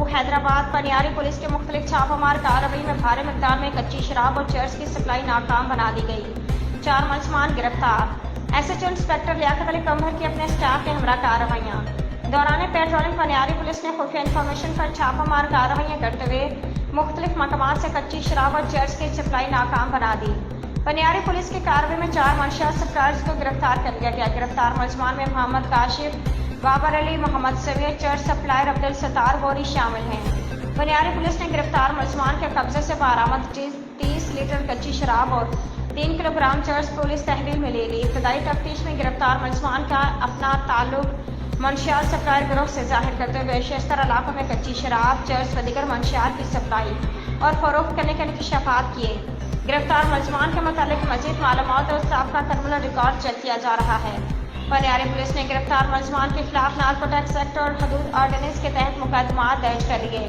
Hyderabad Paniyari police की मुख्तलिफ छापामार कार्रवाई में भारी मिकदार में कच्ची शराब और चर्स की सप्लाई नाकाम बना दी गई। 4 मुलजमान गिरफ्तार। एसएचओ इंस्पेक्टर लियाकत अली कमर की अपने स्टाफ के हमरा कार्रवाइयाँ। दौरान पेट्रोलिंग पनियारी पुलिस ने खुफिया इंफॉर्मेशन पर छापामार कार्रवाइयाँ करते हुए मुख्तलिफ मकामात से कच्ची शराब और चर्स की सप्लाई नाकाम बना दी। पनियारी पुलिस की कार्रवाई में 4 मंशियात सप्लायर्स को गिरफ्तार कर लिया गया। गिरफ्तार मुलजमान में मोहम्मद काशिफ, बाबर अली, मोहम्मद समीर, चर्च सप्लायर अब्दुल सत्तार गौरी शामिल हैं। पनियारी पुलिस ने गिरफ्तार मुलजमान के कब्जे से बरामद 30 लीटर कच्ची शराब और 3 किलोग्राम चर्च पुलिस तहवील में ले ली। इब्तदाई तफ्तीश में गिरफ्तार मुलजमान का अपना ताल्लुक मंशियात सप्लायर गिरोह से जाहिर करते हुए शेषतर इलाकों में कच्ची शराब, चर्च व दीगर मंशियात की सप्लाई और फरोख्त करने के इंकशाफात किए। गिरफ्तार मुलजमान के मुतालिक मजीद मालूमात और स्टाफ का क्रिमिनल रिकॉर्ड चेक किया जा रहा है। पनियारी पुलिस ने गिरफ्तार मुलजमान के खिलाफ नार्कोटिक्स एक्ट और हदूद ऑर्डिनेंस के तहत मुकदमा दर्ज कर लिए।